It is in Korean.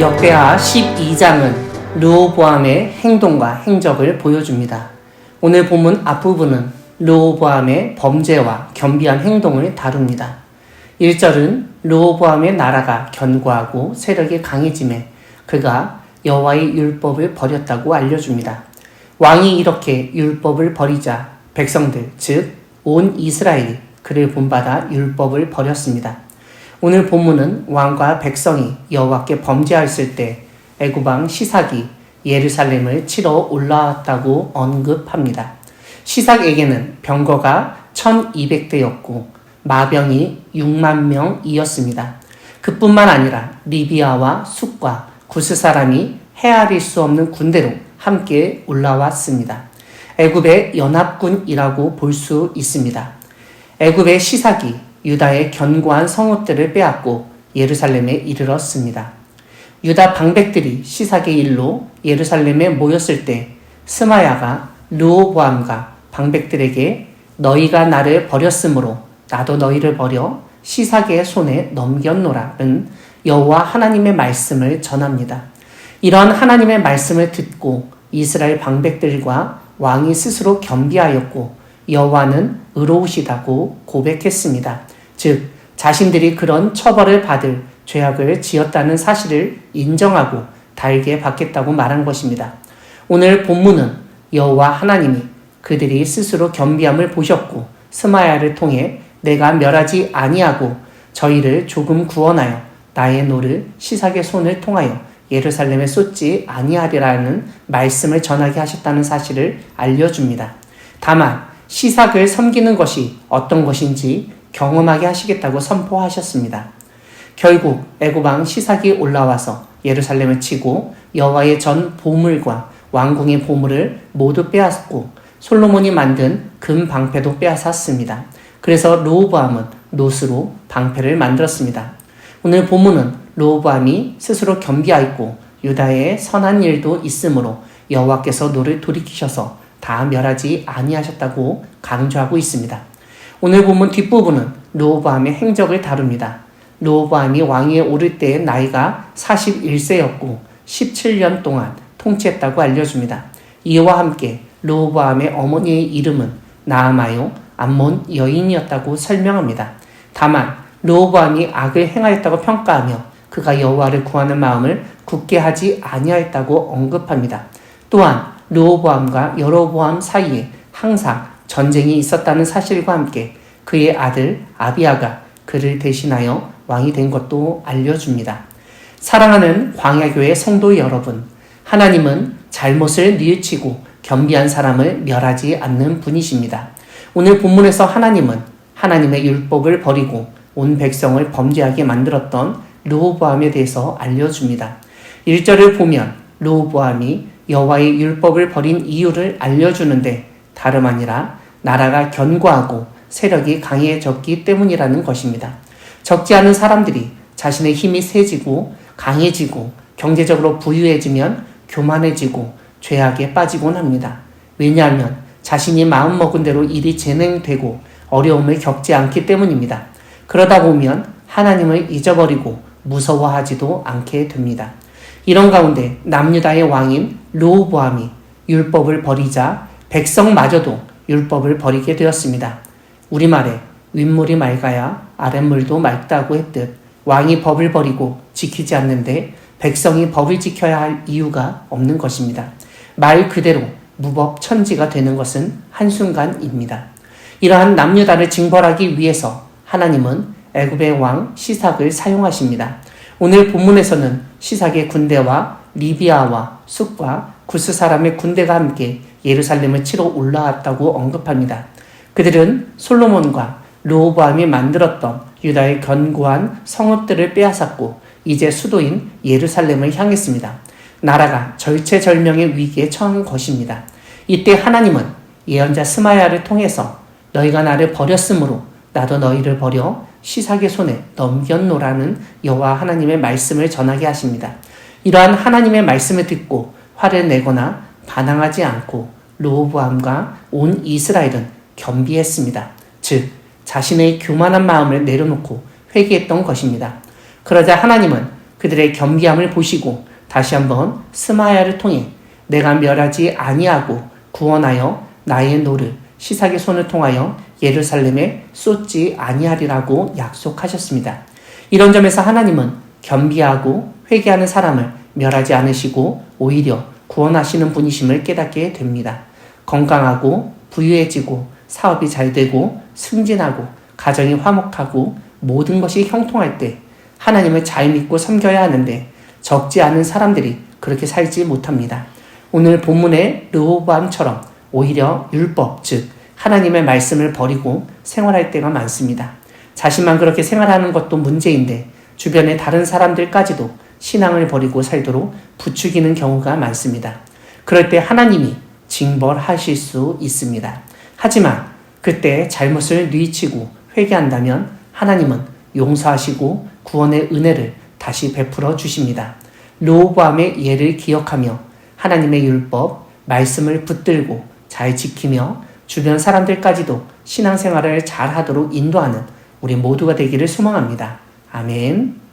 역대하 12장은 르호보암의 행동과 행적을 보여줍니다. 오늘 본문 앞부분은 르호보암의 범죄와 겸비한 행동을 다룹니다. 1절은 르호보암의 나라가 견고하고 세력이 강해짐에 그가 여호와의 율법을 버렸다고 알려줍니다. 왕이 이렇게 율법을 버리자 백성들, 즉 온 이스라엘이 그를 본받아 율법을 버렸습니다. 오늘 본문은 왕과 백성이 여호와께 범죄하였을 때 애굽왕 시삭이 예루살렘을 치러 올라왔다고 언급합니다. 시삭에게는 병거가 1200대였고 마병이 6만 명이었습니다. 그뿐만 아니라 리비아와 숫과 구스 사람이 헤아릴 수 없는 군대로 함께 올라왔습니다. 애굽의 연합군이라고 볼 수 있습니다. 애굽의 시삭이 유다의 견고한 성읍들을 빼앗고 예루살렘에 이르렀습니다. 유다 방백들이 시삭의 일로 예루살렘에 모였을 때 스마야가 르호보암과 방백들에게 너희가 나를 버렸으므로 나도 너희를 버려 시삭의 손에 넘겼노라는 여호와 하나님의 말씀을 전합니다. 이런 하나님의 말씀을 듣고 이스라엘 방백들과 왕이 스스로 겸비하였고 여호와는 의로우시다고 고백했습니다. 즉 자신들이 그런 처벌을 받을 죄악을 지었다는 사실을 인정하고 달게 받겠다고 말한 것입니다. 오늘 본문은 여호와 하나님이 그들이 스스로 겸비함을 보셨고 스마야를 통해 내가 멸하지 아니하고 저희를 조금 구원하여 나의 노를 시삭의 손을 통하여 예루살렘에 쏟지 아니하리라는 말씀을 전하게 하셨다는 사실을 알려줍니다. 다만 시삭을 섬기는 것이 어떤 것인지 경험하게 하시겠다고 선포하셨습니다. 결국 애굽왕 시삭이 올라와서 예루살렘을 치고 여호와의 전 보물과 왕궁의 보물을 모두 빼앗고 솔로몬이 만든 금 방패도 빼앗았습니다. 그래서 르호보암은 노스로 방패를 만들었습니다. 오늘 본문은 르호보암이 스스로 겸비하였고 유다에 선한 일도 있으므로 여호와께서 노를 돌이키셔서 다 멸하지 아니하셨다고 강조하고 있습니다. 오늘 본문 뒷부분은 르호보암의 행적을 다룹니다. 르호보암이 왕위에 오를 때의 나이가 41세였고 17년 동안 통치했다고 알려줍니다. 이와 함께 르호보암의 어머니의 이름은 나아마요 암몬 여인이었다고 설명합니다. 다만 르호보암이 악을 행하였다고 평가하며 그가 여호와를 구하는 마음을 굳게 하지 아니하였다고 언급합니다. 또한 르호보암과 여로보암 사이에 항상 전쟁이 있었다는 사실과 함께 그의 아들 아비야가 그를 대신하여 왕이 된 것도 알려줍니다. 사랑하는 광야교회 성도 여러분, 하나님은 잘못을 뉘우치고 겸비한 사람을 멸하지 않는 분이십니다. 오늘 본문에서 하나님은 하나님의 율법을 버리고 온 백성을 범죄하게 만들었던 르호보암에 대해서 알려줍니다. 1절을 보면 르호보암이 여호와의 율법을 버린 이유를 알려주는데 다름 아니라 나라가 견고하고 세력이 강해졌기 때문이라는 것입니다. 적지 않은 사람들이 자신의 힘이 세지고 강해지고 경제적으로 부유해지면 교만해지고 죄악에 빠지곤 합니다. 왜냐하면 자신이 마음먹은 대로 일이 진행되고 어려움을 겪지 않기 때문입니다. 그러다 보면 하나님을 잊어버리고 무서워하지도 않게 됩니다. 이런 가운데 남유다의 왕인 르호보암이 율법을 버리자 백성마저도 율법을 버리게 되었습니다. 우리말에 윗물이 맑아야 아랫물도 맑다고 했듯 왕이 법을 버리고 지키지 않는데 백성이 법을 지켜야 할 이유가 없는 것입니다. 말 그대로 무법천지가 되는 것은 한순간입니다. 이러한 남유다를 징벌하기 위해서 하나님은 애굽의 왕 시삭을 사용하십니다. 오늘 본문에서는 시삭의 군대와 리비아와 숫과 구스 사람의 군대가 함께 예루살렘을 치러 올라왔다고 언급합니다. 그들은 솔로몬과 르호보암이 만들었던 유다의 견고한 성읍들을 빼앗았고 이제 수도인 예루살렘을 향했습니다. 나라가 절체절명의 위기에 처한 것입니다. 이때 하나님은 예언자 스마야를 통해서 너희가 나를 버렸으므로 나도 너희를 버려 시삭의 손에 넘겼노라는 여호와 하나님의 말씀을 전하게 하십니다. 이러한 하나님의 말씀을 듣고 화를 내거나 반항하지 않고 르호보암과 온 이스라엘은 겸비했습니다. 즉 자신의 교만한 마음을 내려놓고 회개했던 것입니다. 그러자 하나님은 그들의 겸비함을 보시고 다시 한번 스마야를 통해 내가 멸하지 아니하고 구원하여 나의 노를 시삭의 손을 통하여 예루살렘에 쏟지 아니하리라고 약속하셨습니다. 이런 점에서 하나님은 겸비하고 회개하는 사람을 멸하지 않으시고 오히려 구원하시는 분이심을 깨닫게 됩니다. 건강하고 부유해지고 사업이 잘 되고 승진하고 가정이 화목하고 모든 것이 형통할 때 하나님을 잘 믿고 섬겨야 하는데 적지 않은 사람들이 그렇게 살지 못합니다. 오늘 본문의 르호보암처럼 오히려 율법, 즉 하나님의 말씀을 버리고 생활할 때가 많습니다. 자신만 그렇게 생활하는 것도 문제인데 주변의 다른 사람들까지도 신앙을 버리고 살도록 부추기는 경우가 많습니다. 그럴 때 하나님이 징벌하실 수 있습니다. 하지만 그때 잘못을 뉘우치고 회개한다면 하나님은 용서하시고 구원의 은혜를 다시 베풀어 주십니다. 르호보암의 예를 기억하며 하나님의 율법, 말씀을 붙들고 잘 지키며 주변 사람들까지도 신앙생활을 잘 하도록 인도하는 우리 모두가 되기를 소망합니다. 아멘.